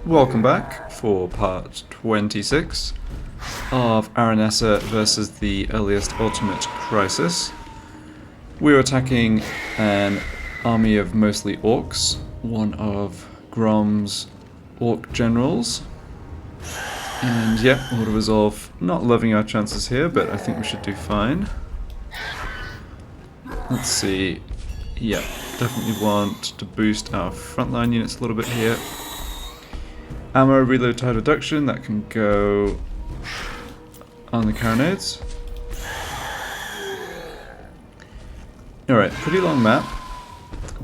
Welcome back for part 26 of Aranessa versus the Earliest Ultimate Crisis. We're attacking an army of mostly orcs, one of Grom's orc generals. And yeah, Order Resolve, not loving our chances here, but I think we should do fine. Let's see. Yeah, definitely want to boost our frontline units a little bit here. Ammo reload tide reduction, that can go on the carronades. Alright, pretty long map.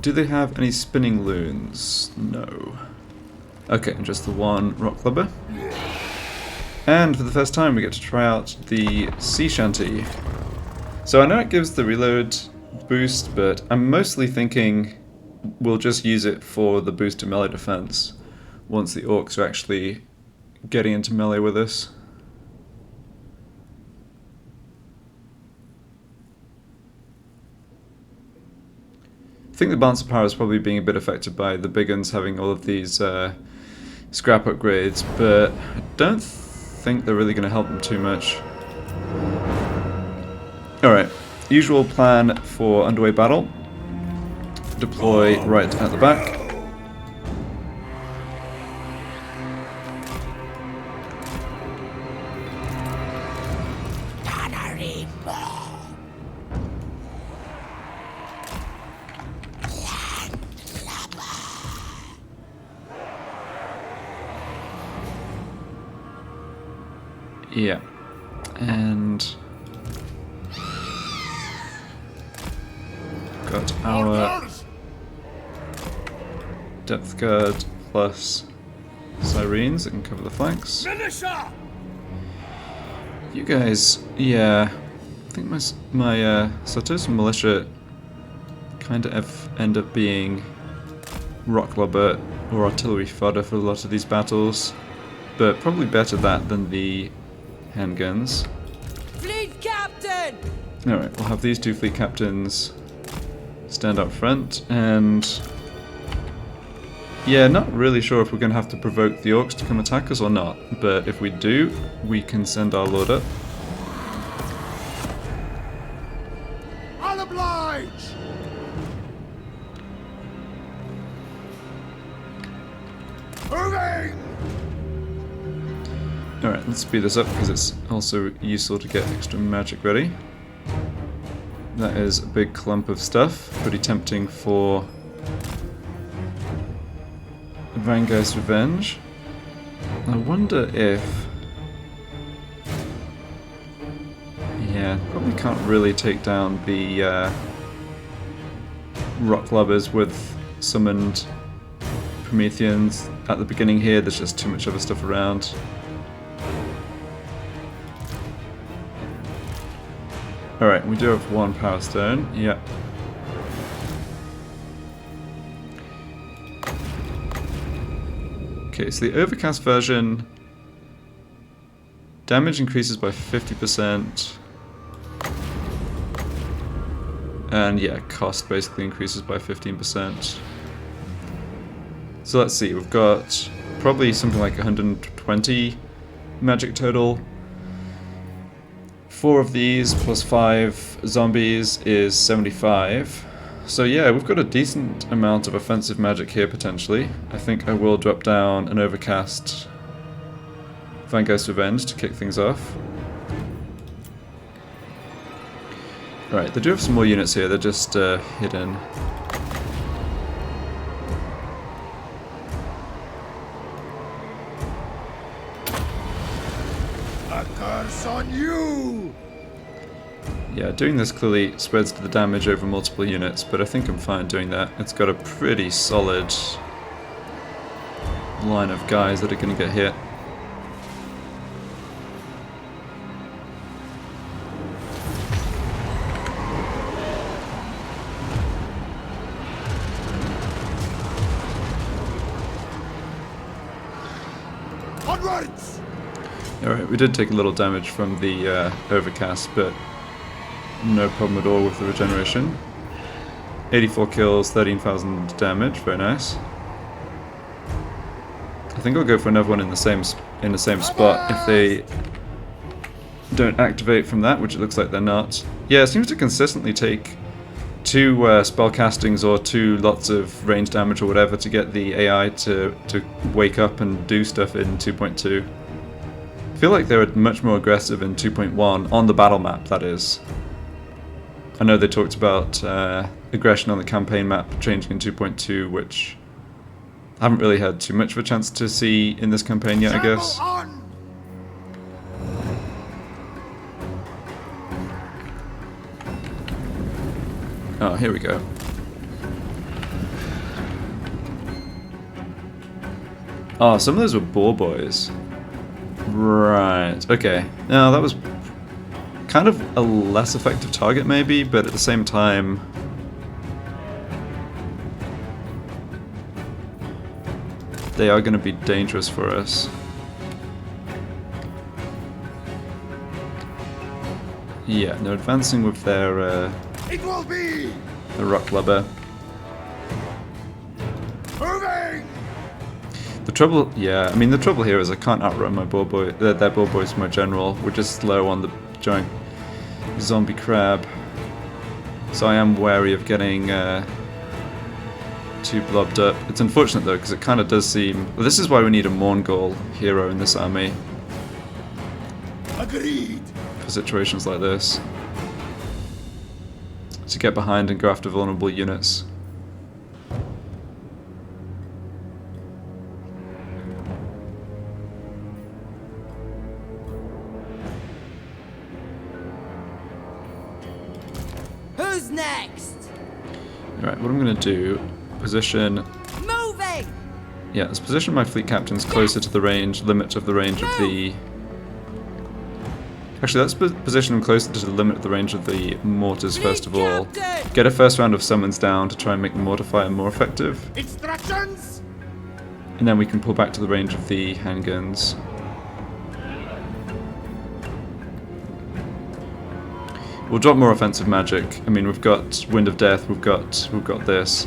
Do they have any spinning loons? No. Okay, just the one rock clubber. And for the first time we get to try out the sea shanty. So I know it gives the reload boost, but I'm mostly thinking we'll just use it for the boost to melee defense once the orcs are actually getting into melee with us. I think the balance of power is probably being a bit affected by the big guns having all of these scrap upgrades, but I don't think they're really going to help them too much. Alright, usual plan for underway battle. Deploy right at the back. Yeah, and got our depth guard plus sirens that can cover the flanks. Militia! You guys, yeah, I think my Sartosa militia kind of end up being rock lobber or artillery fodder for a lot of these battles, but probably better that than the handguns. Fleet captain! Alright, we'll have these two fleet captains stand up front, and yeah, not really sure if we're going to have to provoke the orcs to come attack us or not, but if we do, we can send our lord up. I'll oblige! Moving! Alright, let's speed this up because it's also useful to get extra magic ready. That is a big clump of stuff, pretty tempting for Vanguard's Revenge. I wonder if... yeah, probably can't really take down the rock lubbers with summoned Prometheans at the beginning here. There's just too much other stuff around. Alright, we do have one power stone, yeah. Okay, so the overcast version, damage increases by 50%, and yeah, cost basically increases by 15%. So let's see, we've got probably something like 120 magic total. 4 of these plus 5 zombies is 75. So yeah, we've got a decent amount of offensive magic here potentially. I think I will drop down an overcast Vanguard's Revenge to kick things off. Right, they do have some more units here, they're just hidden. A curse on you! Yeah, doing this clearly spreads the damage over multiple units, but I think I'm fine doing that. It's got a pretty solid line of guys that are going to get hit. Onwards! Alright, we did take a little damage from the overcast, but no problem at all with the regeneration. 84 kills, 13,000 damage, very nice. I think I'll go for another one in the same spot if they don't activate from that, which it looks like they're not. Yeah, it seems to consistently take 2 spell castings or 2 lots of range damage or whatever to get the AI to wake up and do stuff in 2.2. I feel like they were much more aggressive in 2.1 on the battle map, that is. I know they talked about aggression on the campaign map changing in 2.2, which I haven't really had too much of a chance to see in this campaign yet, I guess. Oh, here we go. Oh, some of those were boar boys. Right, okay. Now, that was kind of a less effective target, maybe, but at the same time... they are going to be dangerous for us. Yeah, they're advancing with their It will be the rock lubber. moving. The trouble, yeah, I mean the trouble here is I can't outrun my boar boy. Their boar boys from my general. We're just slow on the giant zombie crab, so I am wary of getting too blobbed up. It's unfortunate though, because it kind of does seem... well, this is why we need a Mongol hero in this army. Agreed. For situations like this. To get behind and go after vulnerable units. Who's next? Alright, what I'm going to do... position... Moving. yeah, let's position my fleet captains closer to the limit of the range of the... actually, let's position them closer to the limit of the range of the mortars first of all. Get a first round of summons down to try and make the mortar fire more effective. Instructions. And then we can pull back to the range of the handguns. We'll drop more offensive magic. I mean, we've got Wind of Death, we've got this.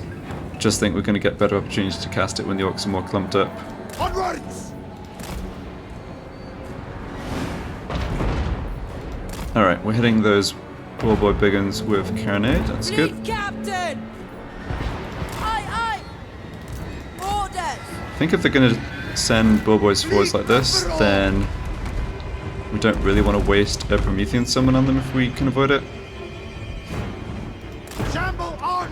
Just think we're going to get better opportunities to cast it when the orcs are more clumped up. Onwards. Alright, we're hitting those boar boy big uns with carronade, that's good. Captain. Aye, aye. Orders. I think if they're going to send boar boys forwards like this, then we don't really want to waste a Promethean summon on them if we can avoid it. Shamble on.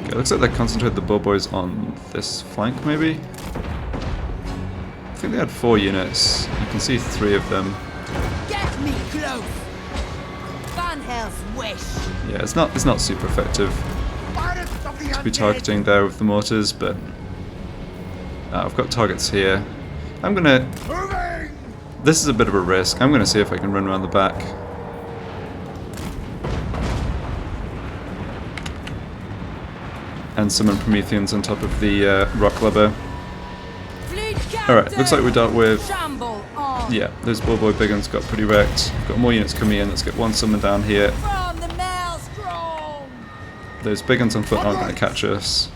Okay, looks like they concentrated the boar boys on this flank, maybe? I think they had 4 units. You can see 3 of them. Get me close. Van Hell's wish. Yeah, it's not super effective Pirates of the to be undead. targeting there with the mortars, but I've got targets here. I'm gonna... Moving. this is a bit of a risk. I'm gonna see if I can run around the back. And summon Prometheans on top of the rock lubber. Alright, looks like we dealt with... Shamble on. yeah, those boar boy big ones got pretty wrecked. Got more units coming in. Let's get one summon down here. From the maelstrom. Those big ones on foot aren't going to catch us.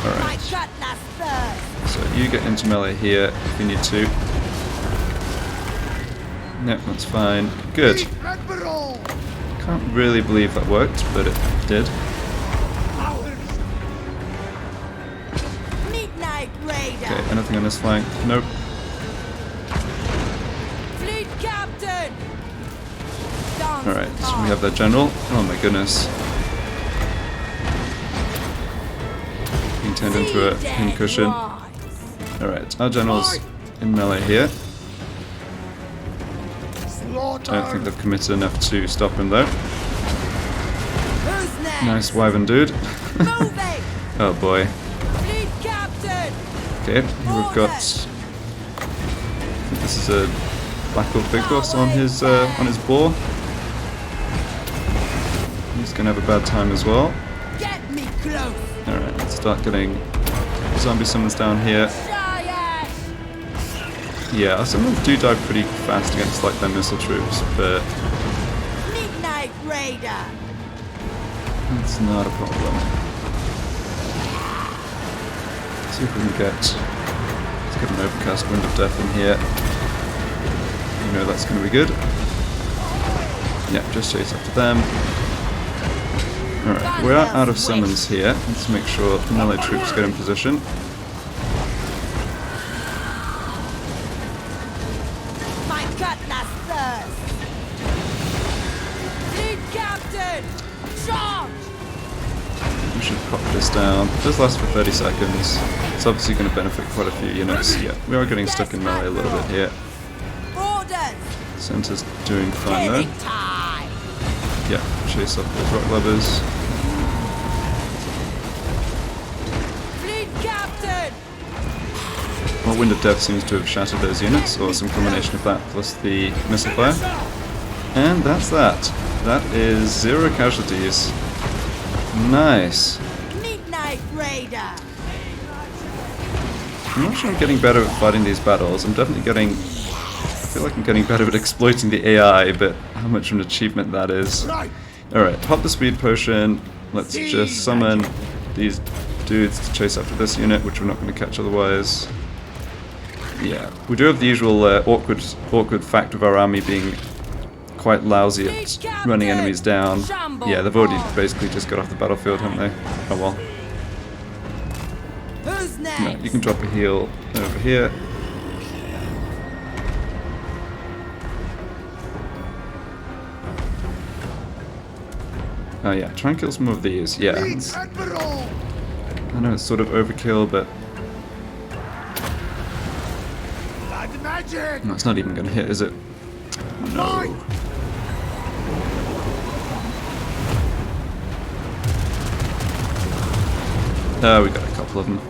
My Alright, cutlass thirst. so you get into melee here if you need to. Yep, that's fine. Good. Admiral. Can't really believe that worked, but it did. Midnight Raider. Okay, anything on this flank? Nope. Fleet Captain. Alright, so we have their general. Oh my goodness. Being turned into a pincushion. Alright, our general's in melee here. Don't think they've committed enough to stop him though. Who's next? Nice wyvern dude. Moving. Oh boy. Fleet Captain. Okay, here we've got... I think this is a Black Orc Big Boss on his boar. He's gonna have a bad time as well. Get me close. Alright, let's start getting zombie summons down here. Giant. Yeah, some of them do die pretty fast against like their missile troops, but Midnight Raider. it's not a problem. See if we can let's get an overcast wind of death in here. You know that's going to be good. Yeah, just chase after them. Alright, we are out of summons here. Let's make sure melee troops get in position. My cutlass thirst. Lead captain! Charge! We should pop this down. It does last for 30 seconds. It's obviously going to benefit quite a few units. Yeah, we are getting stuck in melee a little bit here. Orders! Center's doing fine Killing though. time! Yeah, chase off those rock levers. Fleet captain! Well, Wind of Death seems to have shattered those units, or some combination of that plus the missile fire. And that's that. That is 0 casualties. Nice. Midnight Raider! I'm not sure I'm getting better at fighting these battles. I'm definitely getting... I feel like I'm getting better at exploiting the AI, but how much of an achievement that is. Alright, pop the speed potion. Let's just summon these dudes to chase after this unit, which we're not going to catch otherwise. Yeah, we do have the usual awkward fact of our army being quite lousy at running enemies down. Yeah, they've already basically just got off the battlefield, haven't they? Oh well. Who's next? No, you can drop a heal over here. Oh yeah, try and kill some of these. Yeah. I know it's sort of overkill, but no, it's not even going to hit, is it? No. Oh, we got a couple of them.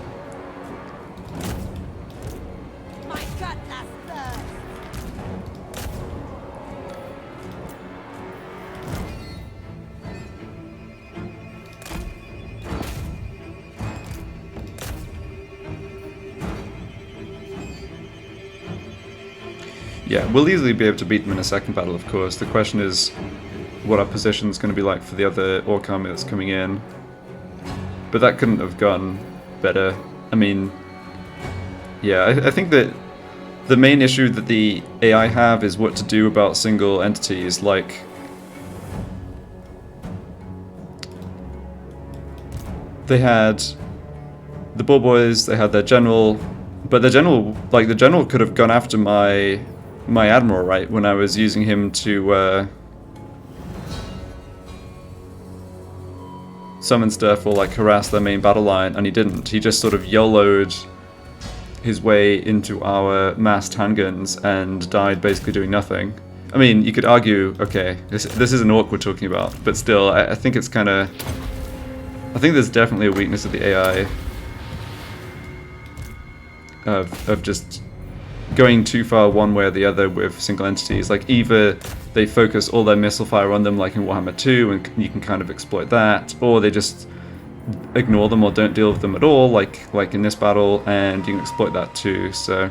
My cutlass thirst. Yeah, we'll easily be able to beat them in a second battle, of course. The question is what our position's going to be like for the other Orc army that's coming in. But that couldn't have gone better. I mean, yeah, I think that the main issue that the AI have is what to do about single entities, like... They had the Bull Boys, they had their general, but the general could have gone after my admiral, right, when I was using him to summon stuff or like harass their main battle line, and he didn't. He just sort of YOLO'd his way into our massed handguns and died basically doing nothing. I mean, you could argue, okay, this is an Orc we're talking about, but still, I think it's kind of... I think there's definitely a weakness of the AI of just going too far one way or the other with single entities. Like, either they focus all their missile fire on them like in Warhammer 2 and you can kind of exploit that, or they just ignore them or don't deal with them at all like in this battle, and you can exploit that too, so...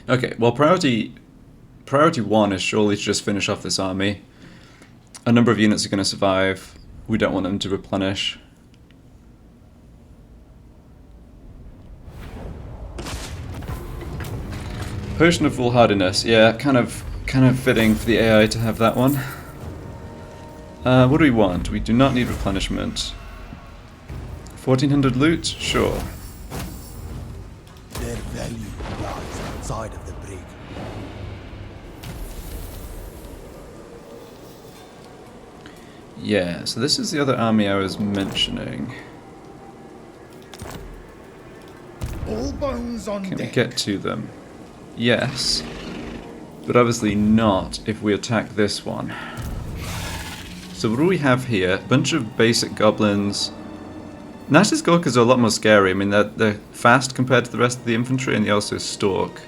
Okay, well, priority 1 is surely to just finish off this army. A number of units are going to survive. We don't want them to replenish. Potion of Foolhardiness, yeah, kind of fitting for the AI to have that one. What do we want? We do not need replenishment. 1400 loot? Sure. Their value lies outside of the brig. Yeah, so this is the other army I was mentioning. All bones on Can we deck. get to them? Yes. But obviously not if we attack this one. So what do we have here? A bunch of basic goblins. Nash's Gorkas are a lot more scary. I mean, they're fast compared to the rest of the infantry, and they also stalk.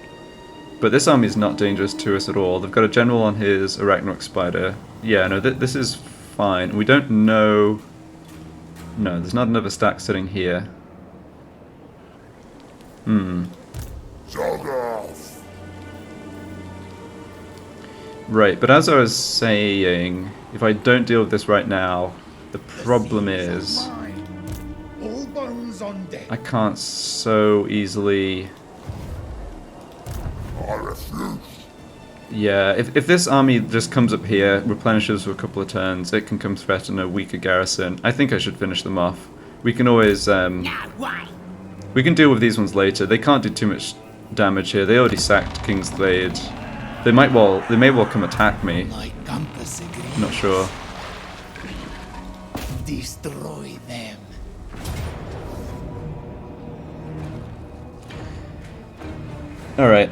But this army is not dangerous to us at all. They've got a general on his Arachnoid Spider. Yeah, no, this is fine. We don't know... No, there's not another stack sitting here. Right, but as I was saying, if I don't deal with this right now, the problem is... All bones on deck. I can't so easily... Yeah, if this army just comes up here, replenishes for a couple of turns, it can come threaten a weaker garrison. I think I should finish them off. We can always... we can deal with these ones later. They can't do too much damage here. They already sacked King's Glade. They may well come attack me. My compass agrees. Not sure. Destroy them. Alright,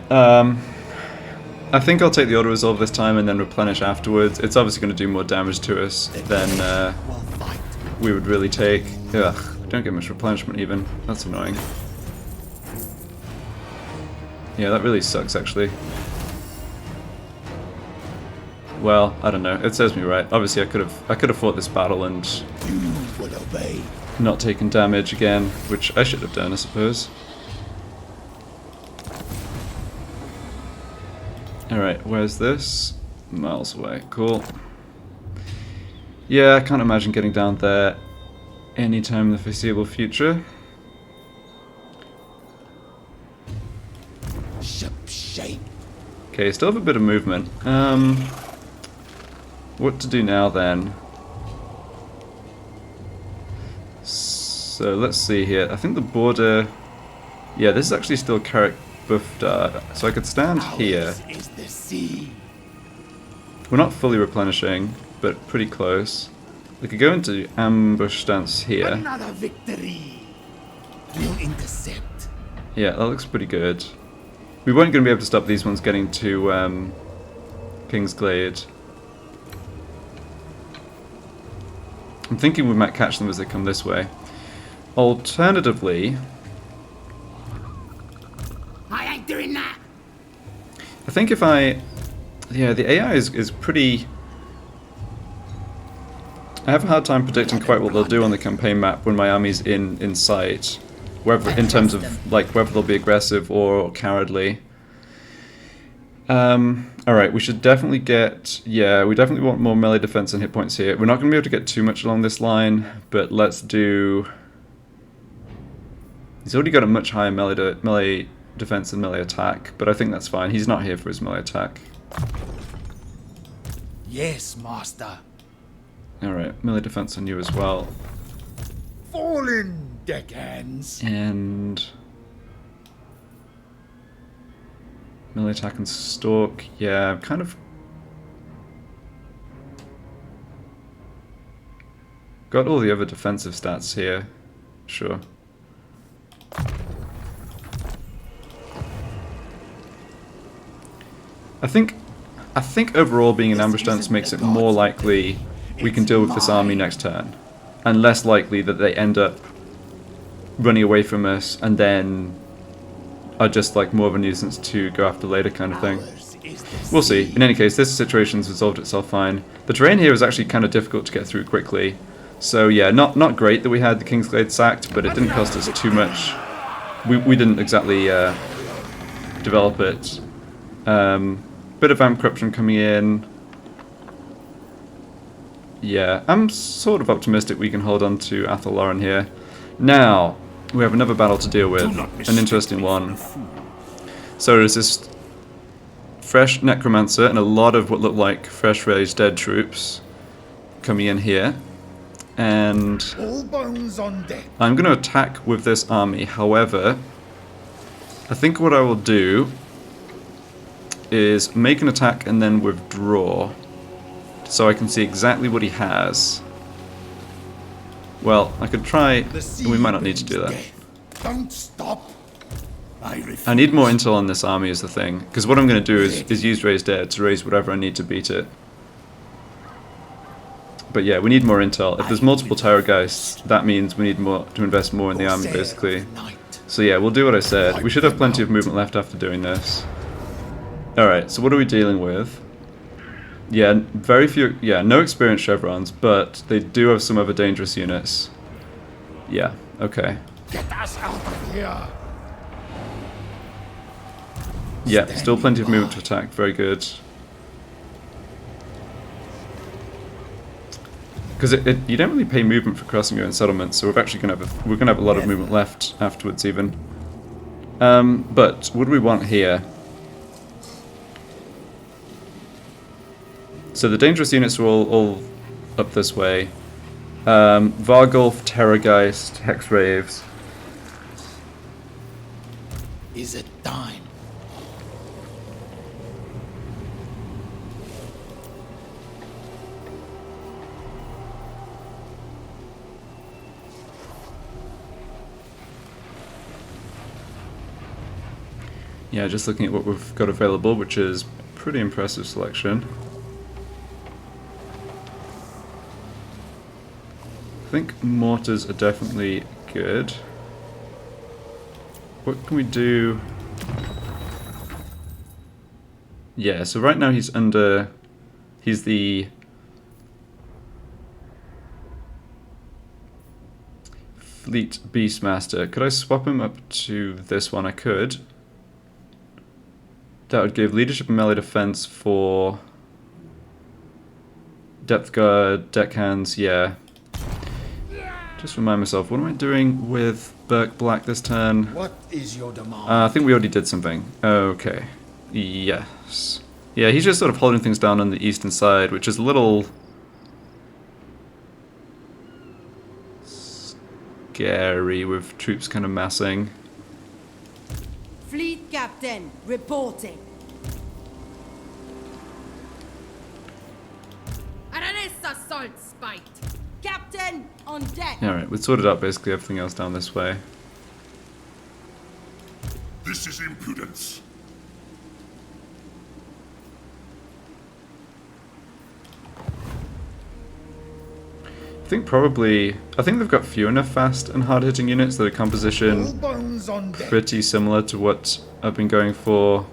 I think I'll take the auto resolve this time and then replenish afterwards. It's obviously going to do more damage to us than we would really take. Ugh, we don't get much replenishment even. That's annoying. Yeah, that really sucks actually. Well, I don't know. It serves me right. Obviously, I could have fought this battle and not taken damage again, which I should have done, I suppose. Alright, where's this? Miles away. Cool. Yeah, I can't imagine getting down there anytime in the foreseeable future. Okay, still have a bit of movement. What to do now then? So let's see here. I think the border... Yeah, this is actually still Carrick buffed. So I could stand here. We're not fully replenishing, but pretty close. We could go into ambush stance here. Another victory. We'll intercept. Yeah, that looks pretty good. We weren't going to be able to stop these ones getting to King's Glade. I'm thinking we might catch them as they come this way. Alternatively, I ain't doing that. I think if I... Yeah, the AI is pretty... I have a hard time predicting quite what they'll do on the campaign map when my army's in sight. Whether, in terms of like whether they'll be aggressive or cowardly. Alright, we should definitely get... Yeah, we definitely want more melee defense and hit points here. We're not going to be able to get too much along this line, but let's do... He's already got a much higher melee defense and melee attack, but I think that's fine. He's not here for his melee attack. Yes, master. Alright, melee defense on you as well. Fall in, deckhands. And... melee attack and stalk. Yeah, I'm kind of... got all the other defensive stats here. Sure. I think overall being in ambush stance makes it more likely we can deal with this army next turn, and less likely that they end up running away from us and then are just like more of a nuisance to go after later kind of thing. We'll see. In any case, this situation's resolved itself fine. The terrain here is actually kind of difficult to get through quickly, so yeah, not great that we had the King's Glade sacked, but it didn't cost us too much. We didn't exactly develop it. Bit of amp corruption coming in. Yeah, I'm sort of optimistic we can hold on to Athel-Loren here. Now, we have another battle to deal with, an interesting one. So there's this fresh Necromancer and a lot of what look like fresh raised dead troops coming in here. And All bones on deck. I'm going to attack with this army. However, I think what I will do is make an attack and then withdraw, so I can see exactly what he has. Well, I could try... We might not need to do that. Don't stop. I need more intel on this army is the thing, because what I'm going to do is use Raised Dead to raise whatever I need to beat it. But yeah, we need more intel. If there's multiple Terrorgeists, that means we need more to invest more in the army, basically. So yeah, we'll do what I said. We should have plenty of movement left after doing this. Alright, so what are we dealing with? Yeah, very few... Yeah, no experienced chevrons, but they do have some other dangerous units. Yeah, okay. Get us out of here. Yeah, still plenty of movement to attack. Very good. Because you don't really pay movement for crossing your own settlement, so we're actually gonna have a lot of movement left afterwards even. But what do we want here? So the dangerous units are all up this way. Vargulf, Terrorgeist, Hexraves. Is it time? Yeah, just looking at what we've got available, which is pretty impressive selection. I think mortars are definitely good. What can we do? Yeah, so right now he's the Fleet Beastmaster. Could I swap him up to this one? I could. That would give leadership and melee defense for depth guard, deckhands, yeah. Just remind myself, what am I doing with Burke Black this turn? What is your demand? I think we already did something. Okay. Yes. Yeah, he's just sort of holding things down on the eastern side, which is a little scary with troops kind of massing. Fleet captain, reporting. Aranessa Saltspite. Captain, on deck. Alright, we've sorted out basically everything else down this way. This is impudence. I think they've got few enough fast and hard-hitting units that a composition All bones on deck. pretty similar to what I've been going for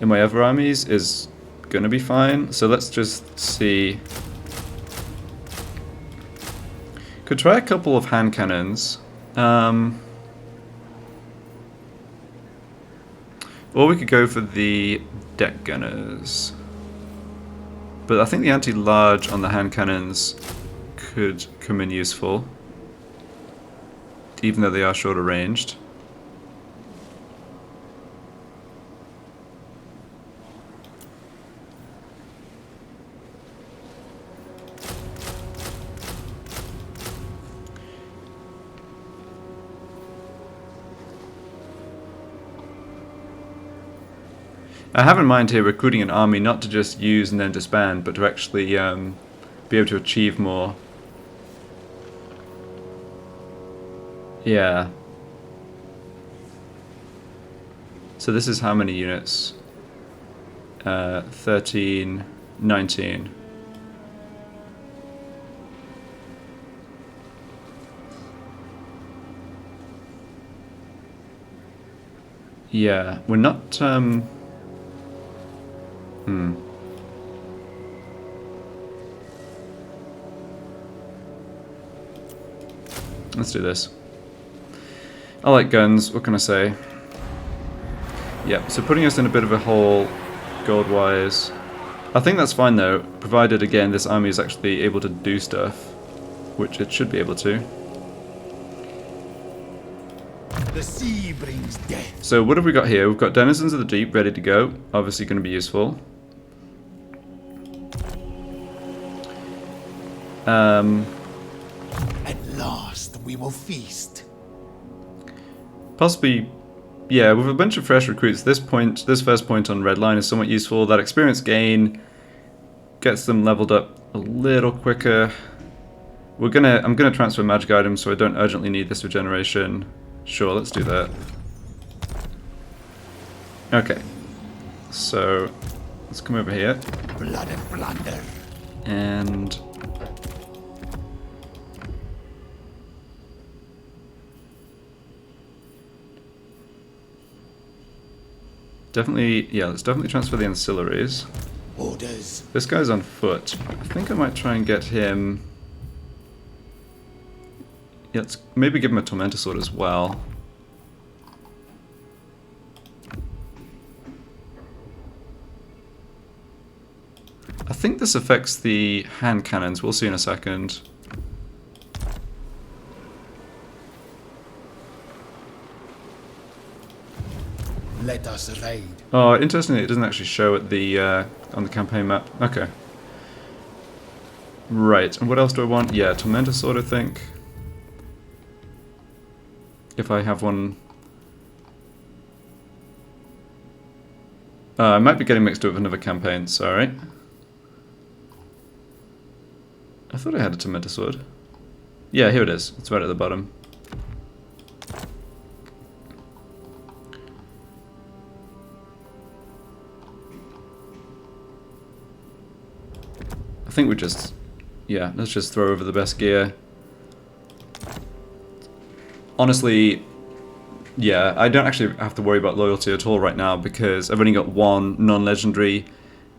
in my other armies is gonna be fine. So let's just see. Could try a couple of hand cannons. Or we could go for the deck gunners. But I think the anti-large on the hand cannons could come in useful, even though they are shorter ranged. I have in mind here recruiting an army not to just use and then disband, but to actually be able to achieve more. Yeah. So this is how many units? 13, 19. Yeah, we're not, Let's do this. I like guns, what can I say? Yeah, so putting us in a bit of a hole, gold-wise. I think that's fine though, provided again this army is actually able to do stuff, which it should be able to. The sea brings death. So what have we got here? We've got Denizens of the Deep ready to go, obviously going to be useful. At last we will feast. Possibly, yeah, with a bunch of fresh recruits, this first point on red line is somewhat useful. That experience gain gets them leveled up a little quicker. I'm gonna transfer magic items so I don't urgently need this regeneration. Sure, let's do that. Okay, so let's come over here. Blood and plunder. And Definitely, yeah, let's definitely transfer the ancillaries. Orders. This guy's on foot. I think I might try and get him... Yeah, let's maybe give him a Tormentor Sword as well. I think this affects the hand cannons. We'll see in a second. Let us raid. Oh, interestingly, it doesn't actually show at the on the campaign map. Okay. Right, and what else do I want? Yeah, Tormentor Sword, I think. If I have one... I might be getting mixed up with another campaign, sorry. I thought I had a Tormentor Sword. Yeah, here it is. It's right at the bottom. I think we just... Yeah, let's just throw over the best gear. Honestly, yeah, I don't actually have to worry about loyalty at all right now because I've only got one non-legendary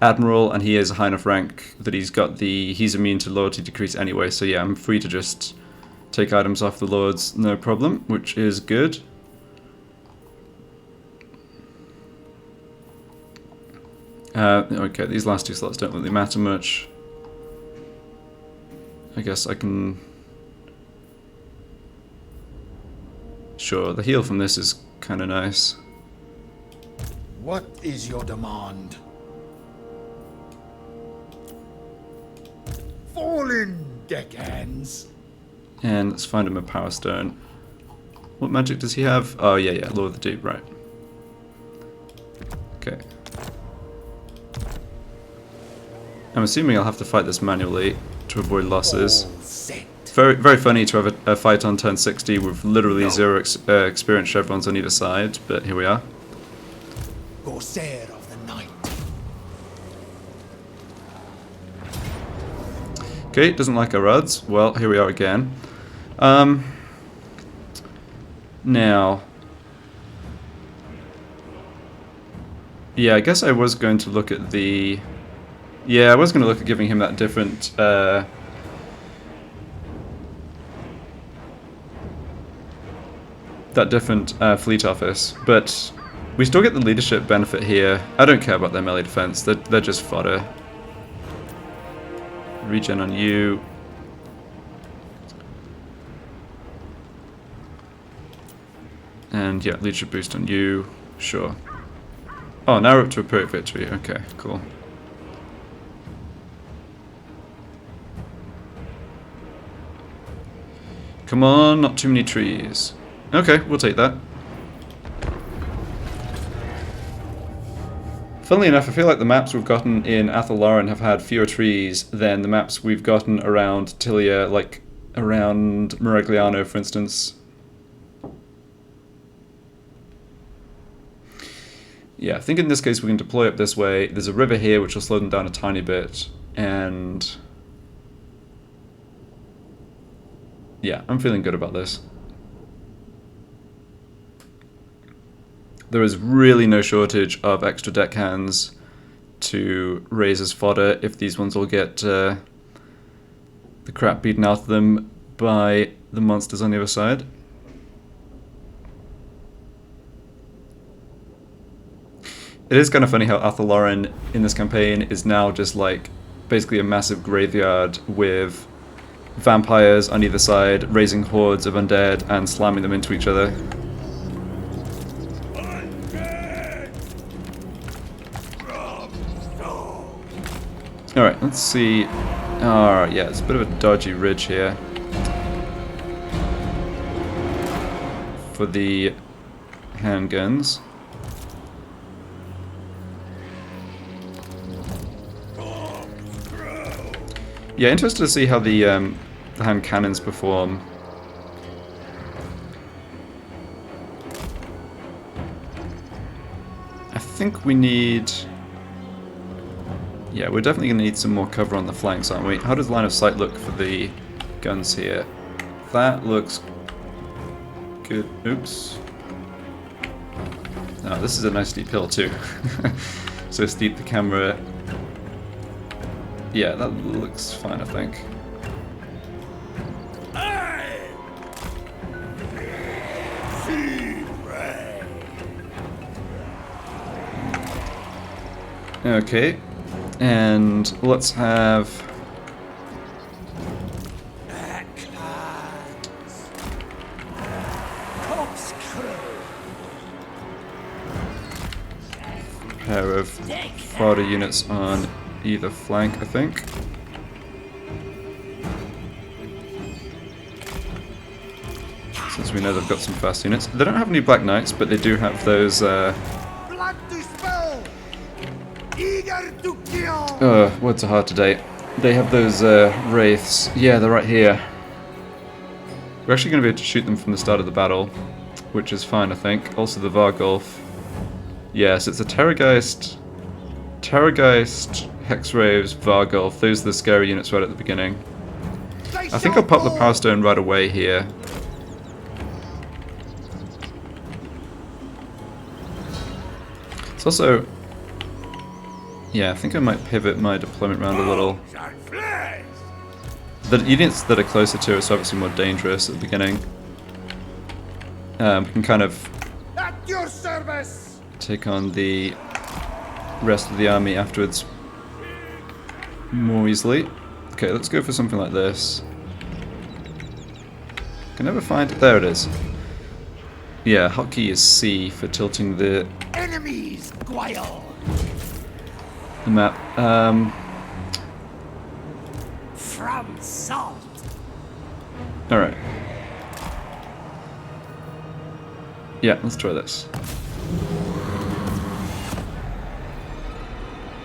Admiral and he is a high enough rank that he's immune to loyalty decrease anyway, so yeah, I'm free to just take items off the Lords, no problem, which is good. Okay, these last two slots don't really matter much. I guess I can... Sure, the heal from this is kind of nice. What is your demand? Fall in, deckhands. And let's find him a Power Stone. What magic does he have? Oh, yeah, Lord of the Deep, right. Okay. I'm assuming I'll have to fight this manually to avoid losses. All set. Very, very funny to have a fight on turn 60 with literally zero experience chevrons on either side, but here we are. Corsair of the night. Okay, doesn't like our odds. Well, here we are again. Now... Yeah, I guess I was going to look at the... Yeah, I was going to look at giving him that different... fleet office, but we still get the leadership benefit here. I don't care about their melee defense, they're just fodder. Regen on you. And yeah, leadership boost on you, sure. Oh, now we're up to a perfect victory, okay, cool. Come on, not too many trees. Okay, we'll take that. Funnily enough, I feel like the maps we've gotten in Athelaren have had fewer trees than the maps we've gotten around Tilia, like around Maragliano, for instance. Yeah, I think in this case we can deploy up this way. There's a river here which will slow them down a tiny bit, and... yeah, I'm feeling good about this. There is really no shortage of extra deckhands to raise as fodder if these ones all get the crap beaten out of them by the monsters on the other side. It is kind of funny how Athelaren in this campaign is now just like basically a massive graveyard with vampires on either side raising hordes of undead and slamming them into each other. Alright, let's see. Alright, yeah, it's a bit of a dodgy ridge here for the handguns. Yeah, interested to see how the hand cannons perform. I think we need... yeah, we're definitely going to need some more cover on the flanks, aren't we? How does line of sight look for the guns here? That looks good. Oops. Oh, this is a nice steep hill too. So steep the camera... Yeah, that looks fine, I think. Okay, and let's have... pair of fodder units on either flank, I think. Since we know they've got some fast units. They don't have any Black Knights, but they do have those... Blood to spell! Eager to kill! words are hard today. They have those wraiths. Yeah, they're right here. We're actually going to be able to shoot them from the start of the battle, which is fine, I think. Also the Vargulf. Yes, it's a Terrorgeist, Hexraves, Vargulf. Those are the scary units right at the beginning. I think I'll pop the Power Stone right away here. It's also... Yeah, I think I might pivot my deployment round a little. The units that are closer to us are obviously more dangerous at the beginning. We can kind of... At your service! Take on the rest of the army afterwards more easily. Okay, let's go for something like this. Can never find it. There it is. Yeah, hotkey is C for tilting the Enemies, Guile! map. From Salt! Alright. Yeah, let's try this.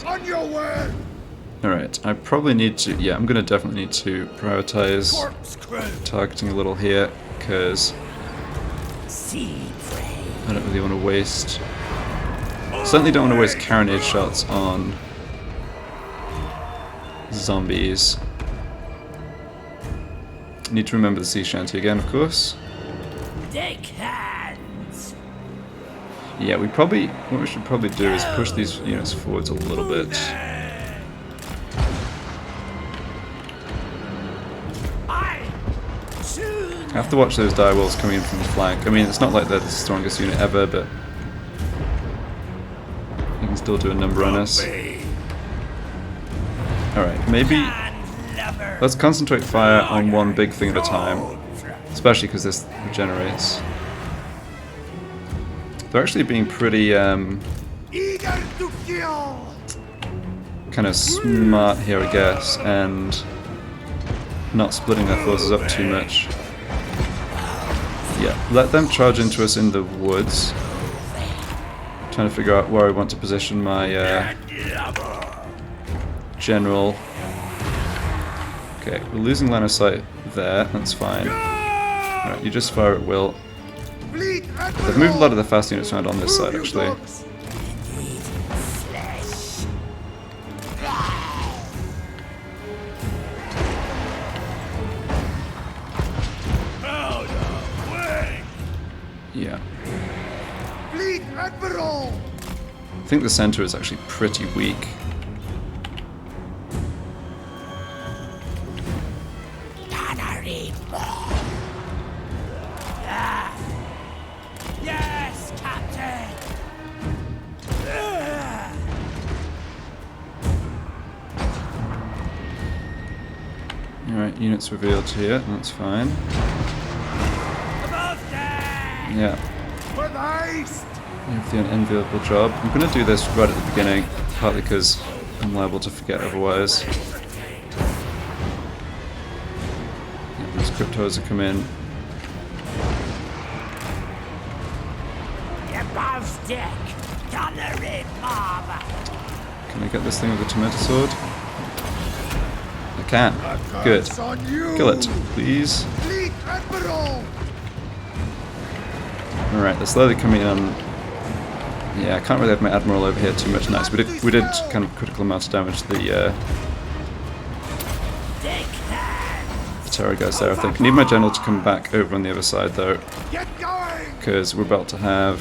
On your word! Alright, I probably need to... Yeah, I'm going to definitely need to prioritize targeting a little here, because I don't really want to waste... Certainly don't want to waste carronade shots on zombies. Need to remember the sea shanty again, of course. Yeah, we probably... What we should probably do is push these units forwards a little bit. I have to watch those direwolves coming in from the flank. I mean, it's not like they're the strongest unit ever, but you can still do a number on us. Alright, maybe let's concentrate fire on one big thing at a time, especially because this regenerates. They're actually being pretty kind of smart here, I guess, and not splitting their forces up too much. Yeah, let them charge into us in the woods. Trying to figure out where I want to position my general. Okay, we're losing line of sight there, that's fine. Alright, you just fire at will. They've moved a lot of the fast units around on this side, actually. Yeah. I think the center is actually pretty weak. Yes, Captain! Alright, units revealed here, that's fine. Yeah. You have the unenviable job. I'm going to do this right at the beginning, partly because I'm liable to forget otherwise. Yeah, these cryptos have come in. Can I get this thing with the tomato sword? I can. Good. Kill it, please. Alright, they're slowly coming in on... Yeah, I can't really have my Admiral over here too much. Nice. We did kind of critical amounts of damage to the terror guys there, I think. I need my general to come back over on the other side, though. Because we're about to have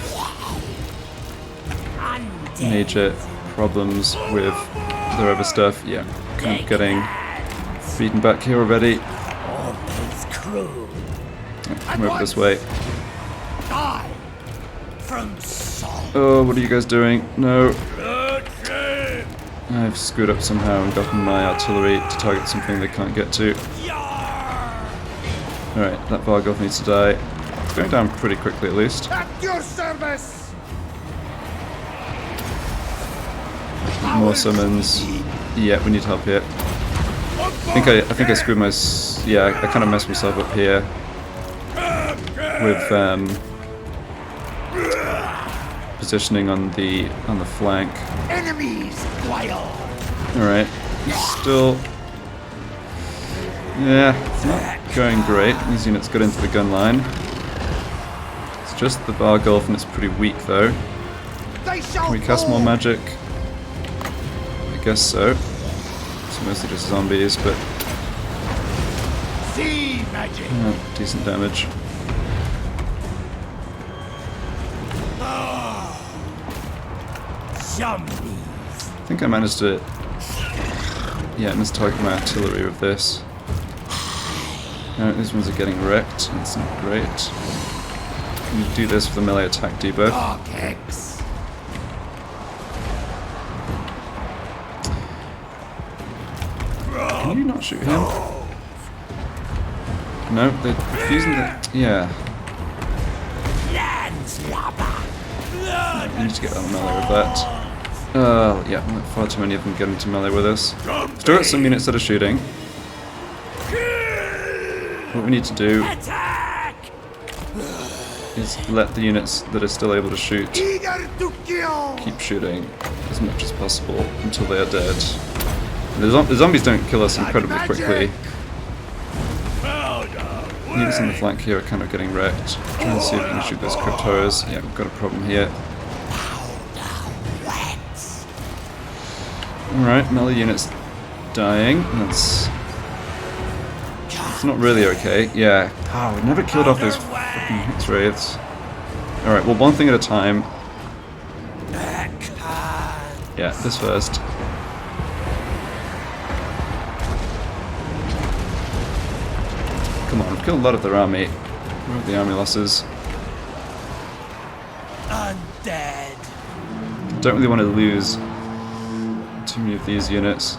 major problems with their other stuff. Yeah, kind of getting beaten back here already. Always cruel. Come over this way. Die from salt. Oh, what are you guys doing? No. I've screwed up somehow and gotten my artillery to target something they can't get to. Alright, that Vargolf needs to die. It's going down pretty quickly at least. At your service. More summons. Yeah, we need help here. I think I screwed my... yeah, I kind of messed myself up here. With, positioning on the flank. Enemies, Guile. Alright. Still... yeah, it's not going great. These units got into the gun line. It's just the Vargolf and it's pretty weak though. Can we cast more magic? I guess so. It's mostly just zombies, but... See magic. decent damage. Zombies. I think I managed to... yeah, mistarget my artillery with this. No, these ones are getting wrecked. That's not great. Can you do this for the melee attack debuff? Dark Hex. Can you not shoot him? No, they're fusing the... yeah. Landslapper. I need to get out of melee with that. Yeah, far too many of them get into melee with us. Still got some units that are shooting. What we need to do Attack. is let the units that are still able to shoot Eager to kill. keep shooting as much as possible until they are dead. And the zombies don't kill us incredibly quickly. Units on the flank here are kind of getting wrecked. Trying to see if we can shoot those cryptos. Yeah, we've got a problem here. Alright, melee units dying. That's... it's not really okay. Yeah. Oh, we never killed off those fucking Hex Wraiths. Alright, well, one thing at a time. Yeah, this first. Come on, we've killed a lot of their army. Where are the army losses? Undead. Don't really want to lose too many of these units.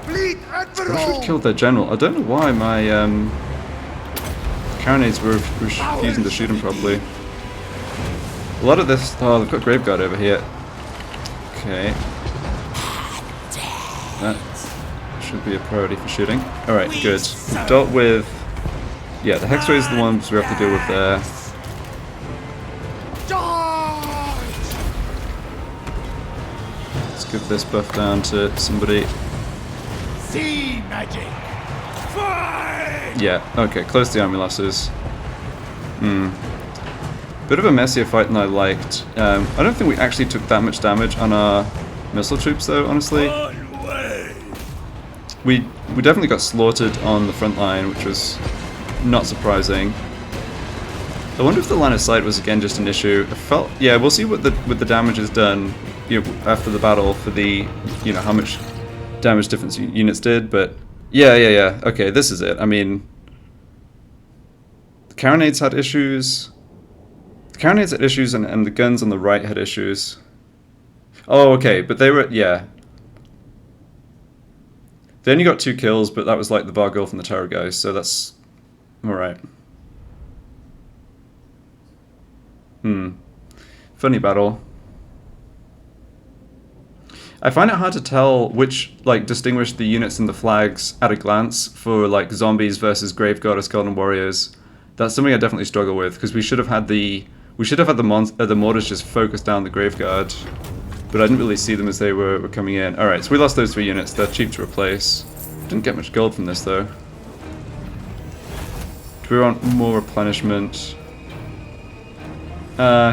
Fleet I should have Admiral. killed their general. I don't know why my carronades were refusing to shoot him properly. A lot of this... oh, they've got Graveguard over here. Okay. That should be a priority for shooting. Alright, good. We've dealt with... yeah, the Hex Wraiths are the ones we have to deal with there. Let's give this buff down to somebody. See magic. Fight. Yeah, okay, close the army losses. Bit of a messier fight than I liked. I don't think we actually took that much damage on our missile troops though, honestly. We definitely got slaughtered on the front line, which was not surprising. I wonder if the line of sight was again just an issue. I felt... yeah, we'll see what the damage is done, you know, after the battle for the, you know, how much damage different units did, but yeah. Okay, this is it. I mean, the carronades had issues. The carronades had issues, and the guns on the right had issues. Oh, okay, but they were... yeah. They only got 2 kills, but that was like the Vargolf and the Terror guys, so that's... alright. Funny battle. I find it hard to tell which, like, distinguish the units and the flags at a glance for, like, zombies versus Graveguard or Skeleton Warriors. That's something I definitely struggle with, because we should have had the... the mortars just focus down the Graveguard. But I didn't really see them as they were coming in. Alright, so we lost those 3 units. They're cheap to replace. Didn't get much gold from this, though. Do we want more replenishment?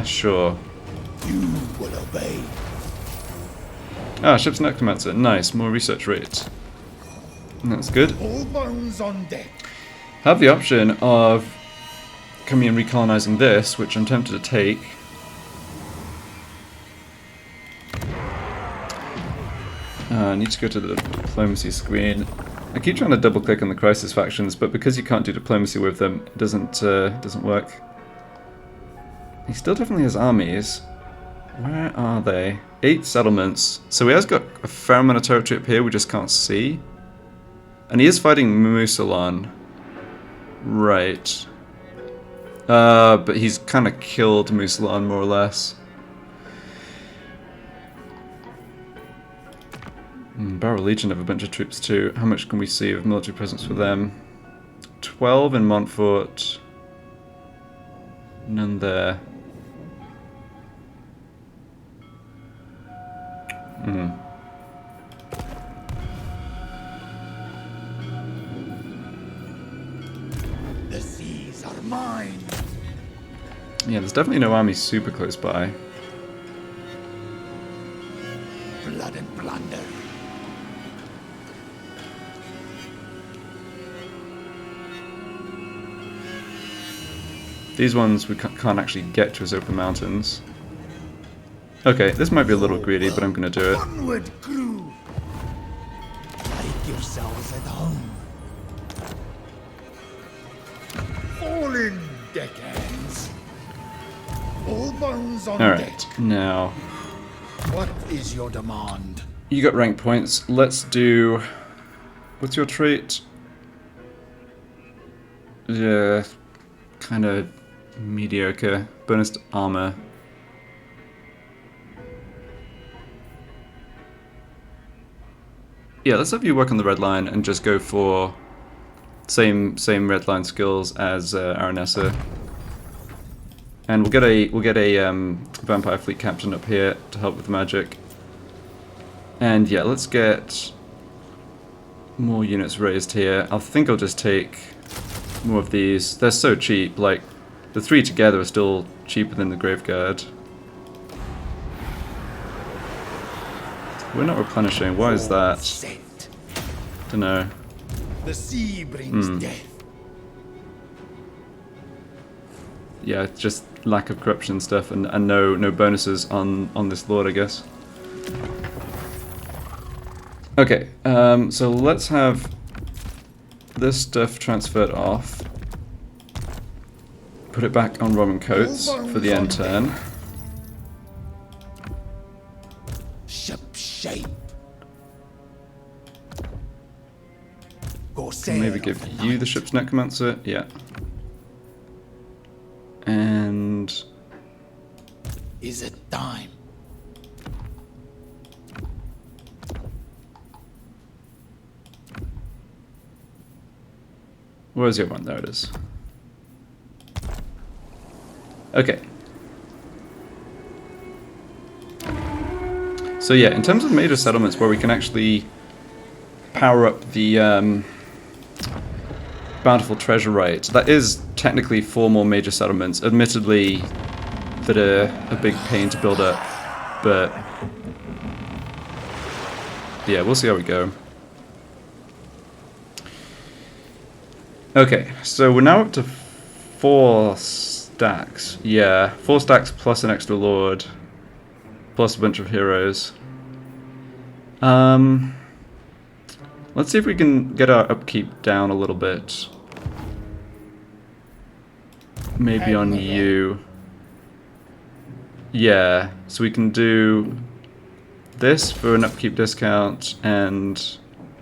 Sure. You will obey. Ah, ship's necromancer. Nice, more research rate. That's good. All bones on deck. Have the option of coming and recolonizing this, which I'm tempted to take. I need to go to the diplomacy screen. I keep trying to double click on the crisis factions, but because you can't do diplomacy with them, it doesn't work. He still definitely has armies. Where are they? 8 settlements. So he has got a fair amount of territory up here we just can't see. And he is fighting Musalon. Right. But he's kind of killed Musalon more or less. Barrow Legion have a bunch of troops too. How much can we see of military presence for them? 12 in Montfort. None there. The seas are mine. Yeah, there's definitely no army super close by. Blood and plunder. These ones we can't actually get to as open mountains. Okay, this might be a little greedy, but I'm gonna do it. Onward, crew. Make yourselves at home. Fall in, deckhands. All bones on deck. Alright, now... What is your demand? You got rank points. Let's do... What's your trait? Yeah, kind of mediocre. Bonus to armor. Yeah, let's have you work on the red line and just go for same red line skills as Aranessa. And we'll get a vampire fleet captain up here to help with magic. And yeah, let's get more units raised here. I think I'll just take more of these. They're so cheap. Like the 3 together are still cheaper than the Graveguard. We're not replenishing. Why is that? Scent. Dunno. The sea brings death. Yeah, it's just lack of corruption stuff and no bonuses on this lord, I guess. Okay, so let's have this stuff transferred off. Put it back on Roman coats for the end turn. Ship shape. Can maybe give you the ship's necromancer. Yeah. And Is it time? where's the other one? There it is. Okay. So yeah, in terms of major settlements where we can actually power up the bountiful treasure right, that is technically 4 more major settlements, admittedly that are a big pain to build up, but yeah, we'll see how we go. Okay, so we're now up to 4 stacks. Yeah, 4 stacks plus an extra lord, plus a bunch of heroes. Let's see if we can get our upkeep down a little bit. Maybe on you. Yeah, so we can do this for an upkeep discount and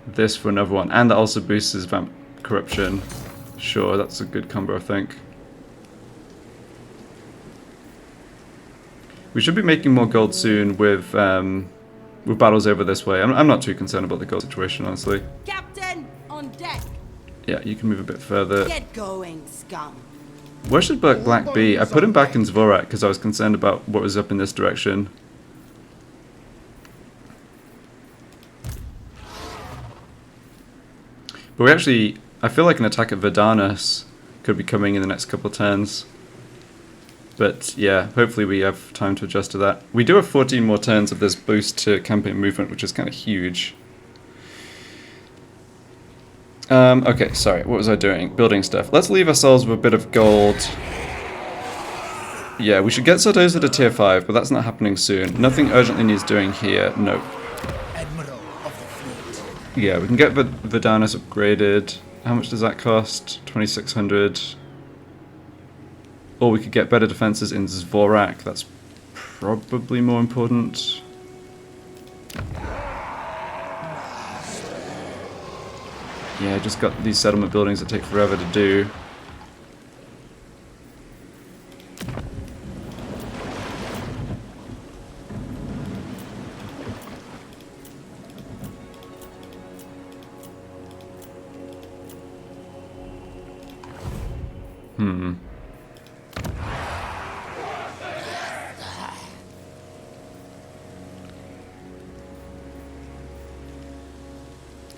this for another one. And that also boosts his vamp corruption. Sure, that's a good combo, I think. We should be making more gold soon with battles over this way. I'm not too concerned about the gold situation, honestly. Captain, on deck. Yeah, you can move a bit further. Get going, scum. Where should Black be? I put him back in Zvorak because I was concerned about what was up in this direction. But we actually... I feel like an attack at Verdanus could be coming in the next couple of turns. But yeah, hopefully we have time to adjust to that. We do have 14 more turns of this boost to campaign movement, which is kind of huge. Okay, sorry, what was I doing? Building stuff. Let's leave ourselves with a bit of gold. Yeah, we should get Sartosa to tier 5, but that's not happening soon. Nothing urgently needs doing here. Nope. Admiral of Yeah, we can get Vidanis upgraded. How much does that cost? 2,600. Or we could get better defenses in Zvorak. That's probably more important. Yeah, just got these settlement buildings that take forever to do.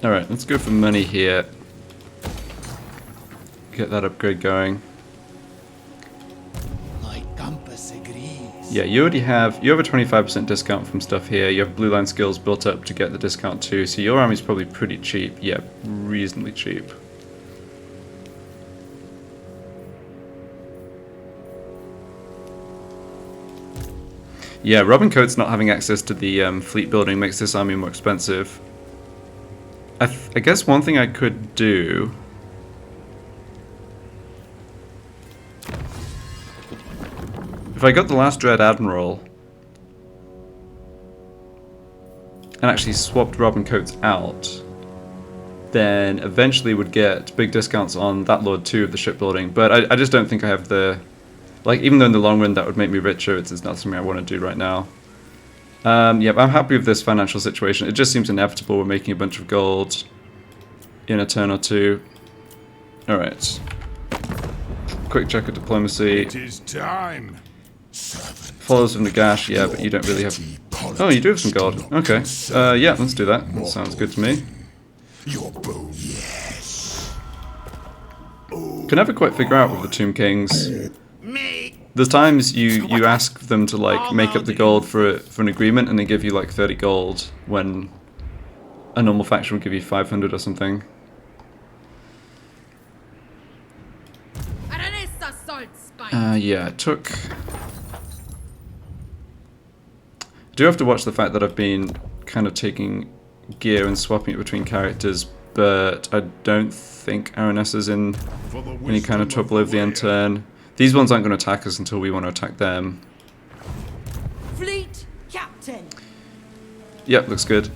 Alright, let's go for money here. Get that upgrade going. My compass agrees. Yeah, you have a 25% discount from stuff here. You have blue line skills built up to get the discount too, so your army's probably pretty cheap. Yeah, reasonably cheap. Yeah, Robin Coates not having access to the fleet building makes this army more expensive. I guess one thing I could do... If I got the last Dread Admiral and actually swapped Robin Coates out, then eventually would get big discounts on that Lord 2 of the shipbuilding. But I just don't think I have the... Like, even though in the long run that would make me richer, it's not something I want to do right now. Yep, I'm happy with this financial situation. It just seems inevitable. We're making a bunch of gold in a turn or two. Alright. Quick check of diplomacy. It is time. Follows from Nagash, yeah, but you don't really have... Oh, you do have some gold. Okay. Yeah, let's do that. That sounds good to me. Your bone. Yes. Can never quite figure out with the Tomb Kings. There's times you ask them to like make up the gold for an agreement and they give you like 30 gold when a normal faction would give you 500 or something. Aranessa Saltspite. Yeah, I took... I do have to watch the fact that I've been kind of taking gear and swapping it between characters, but I don't think Aranessa's in any kind of trouble over the end turn. These ones aren't going to attack us until we want to attack them. Fleet captain. Yep, looks good.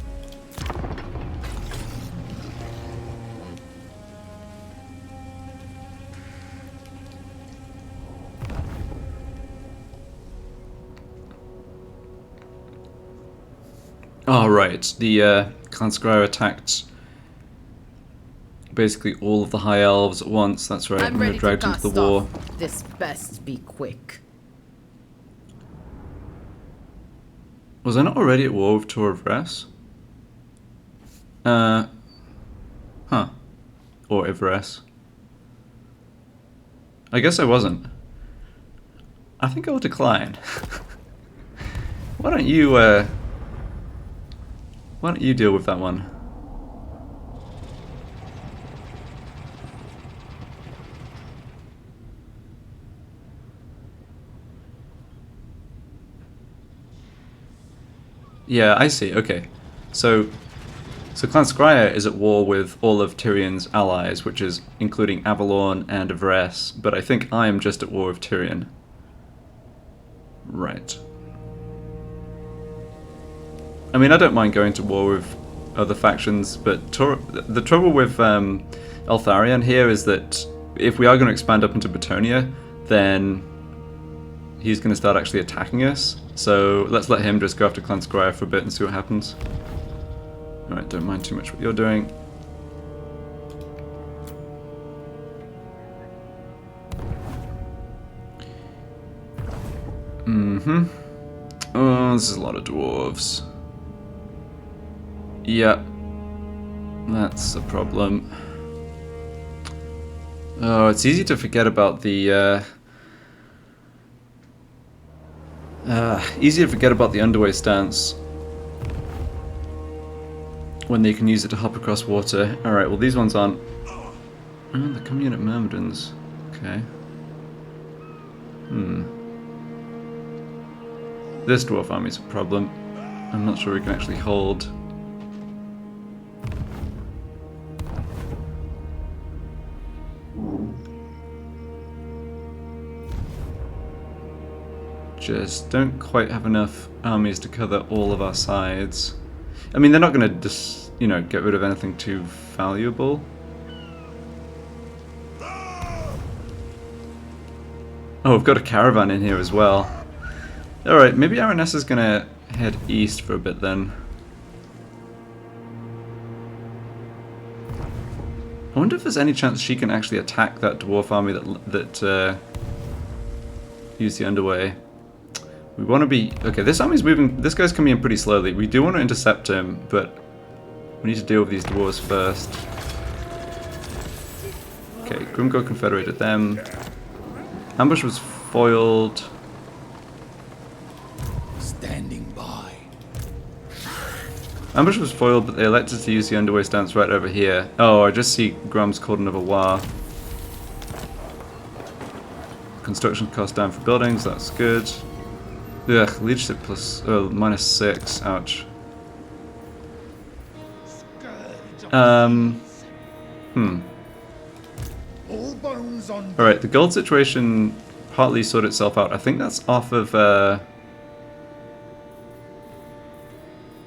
Oh, right. The Clan Scryer attacked basically all of the High Elves at once. That's right. I'm We were ready to dragged into the cast war. off. This best be quick. Was I not already at war with Tor of Res? Huh. Or Ivres. I guess I wasn't. I think I'll decline. Why don't you deal with that one? Yeah, I see. Okay. So Clan Scryer is at war with all of Tyrion's allies, which is including Avalon and Ivres, but I think I am just at war with Tyrion. Right. I mean, I don't mind going to war with other factions, but the trouble with Eltharion here is that if we are going to expand up into Bretonnia, then he's going to start actually attacking us. So let's let him just go after Clan Scryer for a bit and see what happens. Alright, don't mind too much what you're doing. Oh, this is a lot of dwarves. Yep. That's a problem. Oh, it's easy to forget about the easy to forget about the underway stance when they can use it to hop across water. Alright, well these ones aren't... Oh, they're coming in at Myrmidons. Okay. This dwarf army's a problem. I'm not sure we can actually hold. just don't quite have enough armies to cover all of our sides. I mean, they're not going to just, you know, get rid of anything too valuable. Oh, we've got a caravan in here as well. Alright, maybe Aranessa's going to head east for a bit then. I wonder if there's any chance she can actually attack that dwarf army that used the underway. We want to be... Okay, this army's moving... This guy's coming in pretty slowly. We do want to intercept him, but we need to deal with these dwarves first. Okay, Grimgor confederated them. Ambush was foiled. Standing by. Ambush was foiled, but they elected to use the underway stance right over here. Oh, I just see Grum's Cordon of War. Construction cost down for buildings, that's good. Ugh, leadership plus -6. Ouch. All bones on. Alright, the gold situation partly sorted itself out. I think that's off of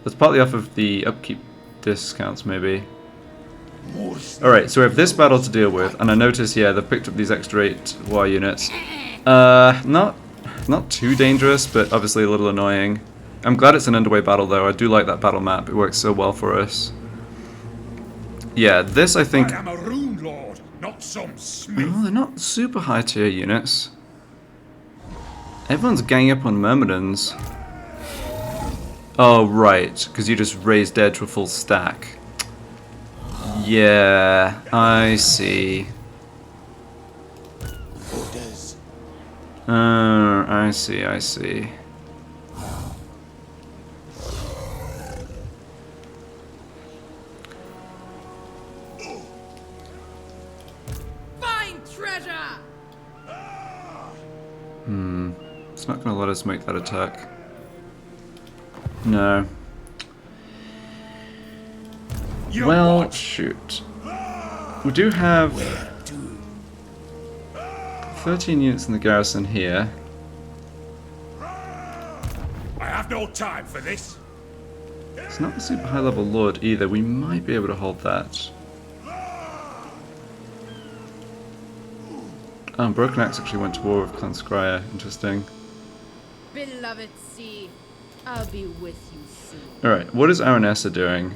that's partly off of the upkeep discounts, maybe. Alright, so we have this battle to deal with, and I notice, yeah, they've picked up these extra 8 war units. Not too dangerous, but obviously a little annoying. I'm glad it's an underway battle, though. I do like that battle map. It works so well for us. Yeah, this, I think... I am a rune lord, not some smith. Oh, they're not super high tier units. Everyone's ganging up on Myrmidons. Oh, right, because you just raised dead to a full stack. Yeah, I see. Orders. I see, I see. Find treasure! It's not going to let us make that attack. No. Your Well, watch. shoot. We do have 13 units in the garrison here. I have no time for this. It's not a super high level lord either. We might be able to hold that. Broken Axe actually went to war with Clan Scryer. Interesting. Beloved sea, I'll be with you soon. Alright, what is Aranessa doing?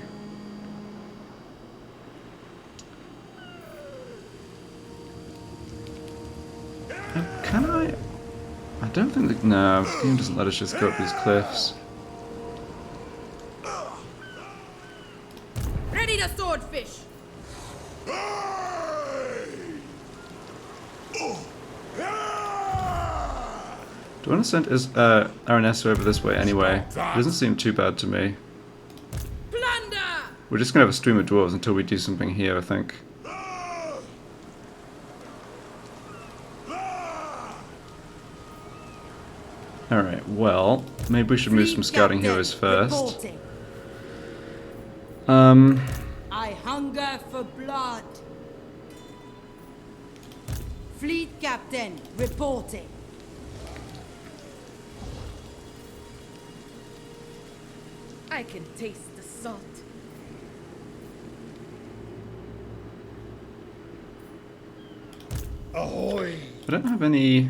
Can I? I don't think that... No, the game doesn't let us just go up these cliffs. Ready to swordfish! Do I want to send Aranessa over this way anyway? It doesn't seem too bad to me. Plunder! We're just going to have a stream of dwarves until we do something here, I think. Alright, well, maybe we should move some scouting heroes first. I hunger for blood. Fleet captain reporting. I can taste the salt. Ahoy! I don't have any...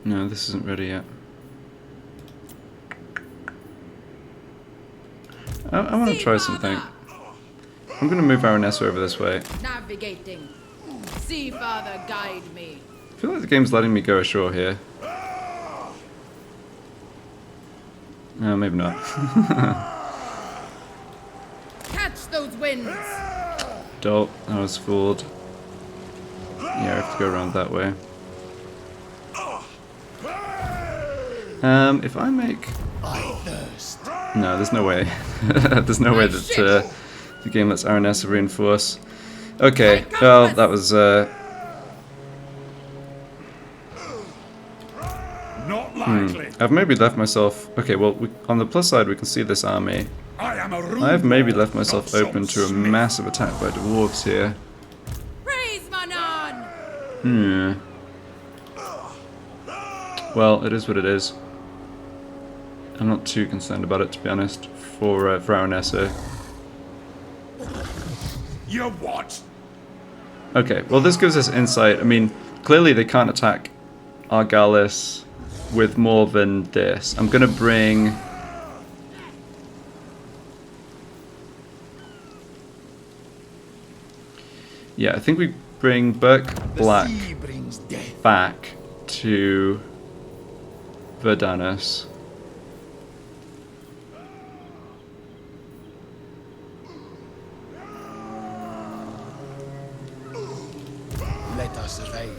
No, this isn't ready yet. I want to try something. I'm going to move Aranessa over this way. Navigating. Sea father, guide me. I feel like the game's letting me go ashore here. No, maybe not. Catch those winds. Dolt, I was fooled. Yeah, I have to go around that way. If I make... I thirst. No, there's no way. There's no way that the game lets Aranessa reinforce. Okay, well, that was... Not likely. I've maybe left myself... Okay, well, on the plus side, we can see this army. I am a rune I have maybe lord, left myself not some open to a smith. massive attack by dwarves here. Praise Manon. Well, it is what it is. I'm not too concerned about it, to be honest, for Aranessa. You what? Okay, well this gives us insight. I mean, clearly they can't attack Argalis with more than this. I'm gonna bring... Yeah, I think we bring Burke Black The sea brings death. back to Verdanus. Let us raid.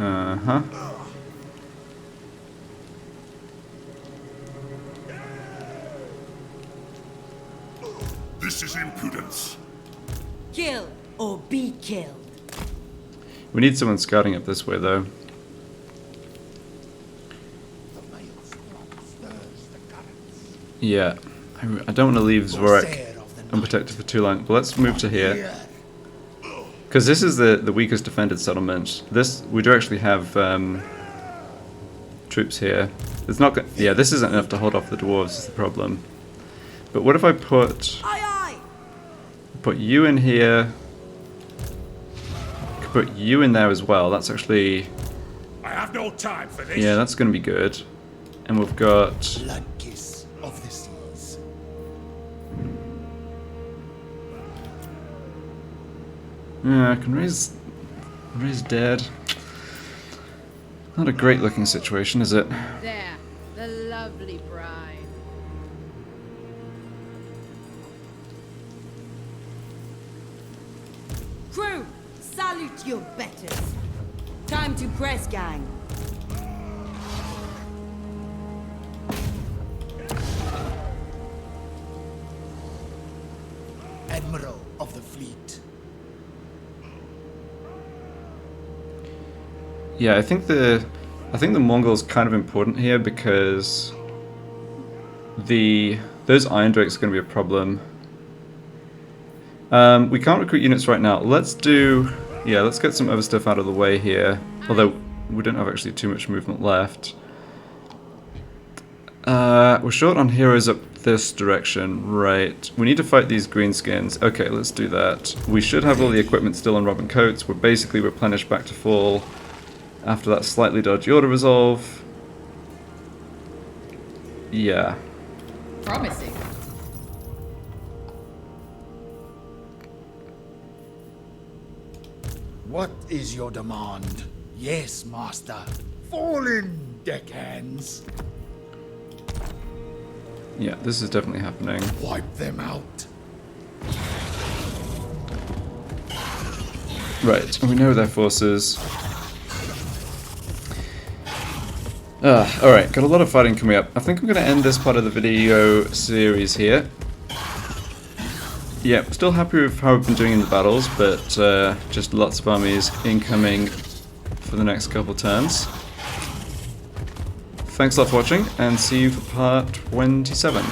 Uh-huh. This is impudence. Kill or be killed. We need someone scouting up this way, though. The maelstrom stirs the currents. Yeah, I don't want to leave Zvorak Corsair of the night. unprotected for too long, but let's move to here. Here. Because this is the weakest defended settlement. This, we do actually have troops here. It's not yeah, this isn't enough to hold off the dwarves, is the problem. But what if I put you in here, could put you in there as well. That's actually, I have no time for this. yeah, that's going to be good. And we've got, Blood kiss of the seas. yeah, I can raise dead. Not a great looking situation, is it? There, the lovely bride. Crew, salute your betters. Time to press, gang. Admiral of the fleet. Yeah, I think the Mongol's kind of important here because those Iron Drakes are going to be a problem. We can't recruit units right now. Let's get some other stuff out of the way here. Although we don't have actually too much movement left. We're short on heroes up this direction, right? We need to fight these greenskins. Okay, let's do that. We should have all the equipment still on Robin Coates. We're basically replenished back to full after that slightly dodgy order resolve. Yeah. Promising. What is your demand? Yes, master. Fall in, deckhands. Yeah, this is definitely happening. Wipe them out. Right, and we know their forces. Alright, got a lot of fighting coming up. I think I'm going to end this part of the video series here. Yeah, still happy with how we've been doing in the battles, but just lots of armies incoming for the next couple turns. Thanks a lot for watching, and see you for part 27.